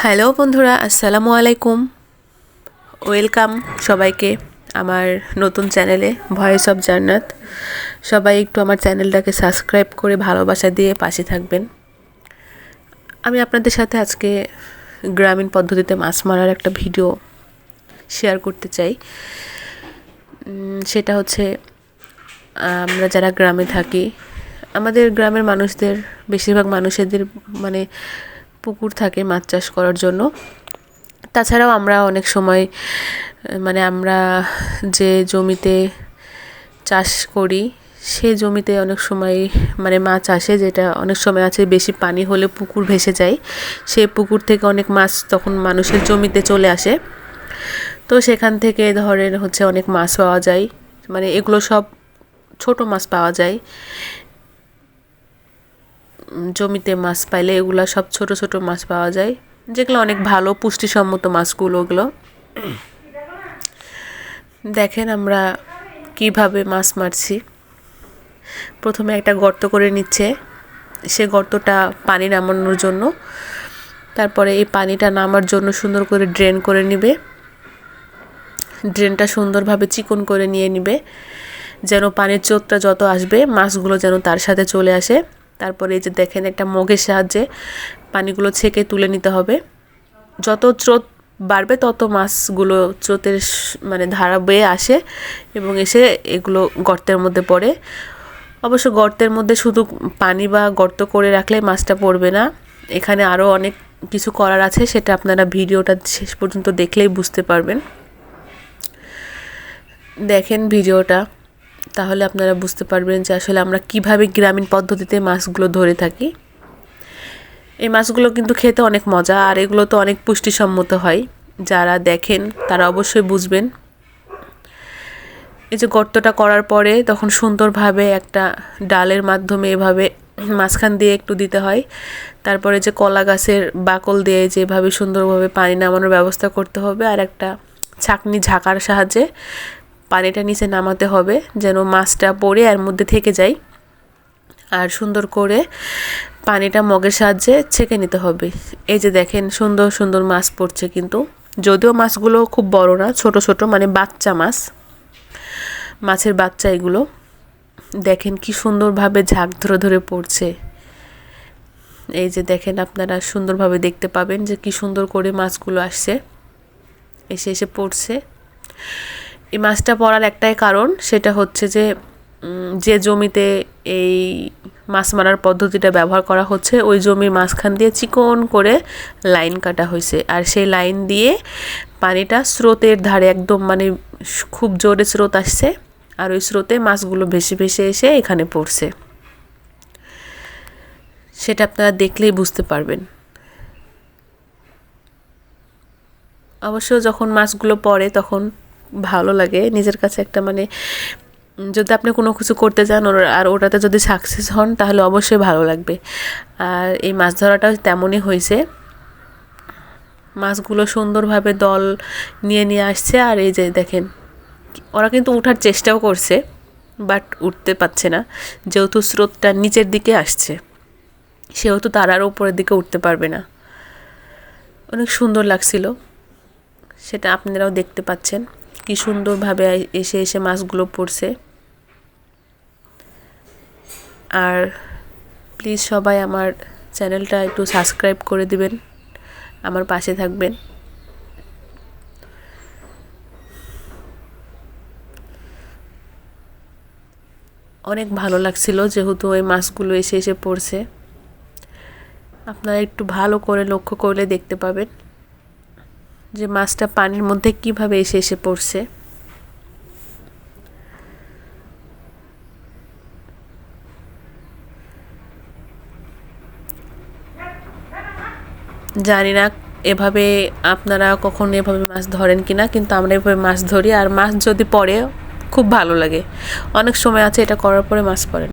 Hello বন্ধুরা, আসসালামু আলাইকুম। ওয়েলকাম সবাইকে আমার নতুন চ্যানেলে ভয়েস অফ জান্নাত। সবাই একটু আমার চ্যানেলটাকে সাবস্ক্রাইব করে ভালোবাসা দিয়ে পাশে থাকবেন। আমি আপনাদের সাথে আজকে গ্রামীণ পদ্ধতিতে মাছ মারার একটা ভিডিও শেয়ার করতে চাই। সেটা হচ্ছে, আমরা যারা গ্রামে থাকি, আমাদের গ্রামের মানুষদের, বেশিরভাগ মানুষদের মানে পুকুর থাকে মাছ চাষ করার জন্য। তাছাড়াও আমরা অনেক সময় আমরা যে জমিতে চাষ করি সেই জমিতে অনেক সময় মাছ আসে, যেটা অনেক সময় আছে বেশি পানি হলে পুকুর ভেসে যায়। সেই পুকুর থেকে অনেক মাছ তখন মানুষের জমিতে চলে আসে। তো সেখান থেকে ধরেন অনেক মাছ পাওয়া যায়, এগুলো সব ছোট মাছ পাওয়া যায়। জমিতে মাছ পাইলে এগুলো সব ছোট ছোট মাছ পাওয়া যায়, যেগুলো অনেক ভালো পুষ্টিসম্মত মাছগুলো। ওগুলো দেখেন আমরা কিভাবে মাছ মারছি। প্রথমে একটা গর্ত করে নিচ্ছে, সে গর্তটা পানি নামানোর জন্য। তারপরে এই পানিটা নামার জন্য সুন্দর করে ড্রেন করে নিবে। ড্রেনটা সুন্দরভাবে চিকন করে নিয়ে নিবে, যেন পানির স্রোতটা যত আসবে মাছগুলো যেন তার সাথে চলে আসে। তারপরে এই যে দেখেন, একটা মগের সাহায্যে পানিগুলো ছেঁকে তুলে নিতে হবে। যত স্রোত বাড়বে তত মাছগুলো স্রোতের ধারা বেয়ে আসে এবং এসে এগুলো গর্তের মধ্যে পড়ে। অবশ্য গর্তের মধ্যে শুধু পানি বা গর্ত করে রাখলে মাছটা পড়বে না, এখানে আরও অনেক কিছু করার আছে, সেটা আপনারা ভিডিওটা শেষ পর্যন্ত দেখলেই বুঝতে পারবেন। দেখেন ভিডিওটা, তাহলে আপনারা বুঝতে পারবেন যে আসলে আমরা কিভাবে গ্রামীণ পদ্ধতিতে মাছগুলো ধরে থাকি। এই মাছগুলো কিন্তু খেতে অনেক মজা, আর এগুলো তো অনেক পুষ্টিসম্মত হয়। যারা দেখেন তারা অবশ্যই বুঝবেন। এই যে গর্তটা করার পরে তখন সুন্দরভাবে একটা ডালের মাধ্যমে এভাবে মাঝখান দিয়ে একটু দিতে হয়। তারপরে যে কলা গাছের বাকল দিয়ে যেভাবে সুন্দরভাবে পানি নামানোর ব্যবস্থা করতে হবে, আর একটা ছাঁকনি ঝাঁকার সাহায্যে পানিটা নিচে নামাতে হবে যেন মাছটা পড়ে এর মধ্যে থেকে যায়। আর সুন্দর করে পানিটা মগের সাহায্যে ছেঁকে নিতে হবে। এই যে দেখেন সুন্দর সুন্দর মাছ পড়ছে, কিন্তু যদিও মাছগুলো খুব বড় না, ছোট ছোট বাচ্চা মাছ, মাছের বাচ্চা এগুলো। দেখেন কি সুন্দরভাবে ঝাঁক ধরে ধরে পড়ছে। এই যে দেখেন, আপনারা সুন্দরভাবে দেখতে পাবেন যে কি সুন্দর করে মাছগুলো আসছে, এসে এসে পড়ছে। এই মাছটা পড়ার একটাই কারণ, সেটা হচ্ছে যে যে জমিতে এই মাছ মারার পদ্ধতিটা ব্যবহার করা হচ্ছে ওই জমির মাঝখান দিয়ে চিকন করে লাইন কাটা হয়েছে, আর সেই লাইন দিয়ে পানিটা স্রোতের ধারে একদম খুব জোরে স্রোত আসছে, আর ওই স্রোতে মাছগুলো ভেসে ভেসে এসে এখানে পড়ছে। সেটা আপনারা দেখলেই বুঝতে পারবেন। অবশ্য যখন মাছগুলো পড়ে তখন ভালো লাগে নিজের কাছে, একটা যদি আপনি কোনো কিছু করতে চান আর ওটাতে যদি সাকসেস হন তাহলে অবশ্যই ভালো লাগবে। আর এই মাছ ধরাটাও তেমনই হয়েছে। মাছগুলো সুন্দরভাবে দল নিয়ে নিয়ে আসছে, আর এই যে দেখেন ওরা কিন্তু উঠার চেষ্টাও করছে, বাট উঠতে পারছে না, যেহেতু স্রোতটা নিচের দিকে আসছে, সেহেতু তার আর উপরের দিকে উঠতে পারবে না। অনেক সুন্দর লাগছিল, সেটা আপনারাও দেখতে পাচ্ছেন কি সুন্দরভাবে এসে এসে মাছগুলো পড়ছে। আর প্লিজ সবাই আমার চ্যানেলটা একটু সাবস্ক্রাইব করে দিবেন, আমার পাশে থাকবেন। অনেক ভালো লাগছিল যেহেতু ওই মাছগুলো এসে এসে পড়ছে। আপনারা একটু ভালো করে লক্ষ্য করলে দেখতে পাবেন যে মাছটা পানির মধ্যে কিভাবে এসে এসে পড়ছে। জানি না এভাবে আপনারা কখনো এভাবে মাছ ধরেন কিনা, কিন্তু আমরা এভাবে মাছ ধরি, আর মাছ যদি পড়ে খুব ভালো লাগে। অনেক সময় আছে এটা করার পরে মাছ পড়ে না।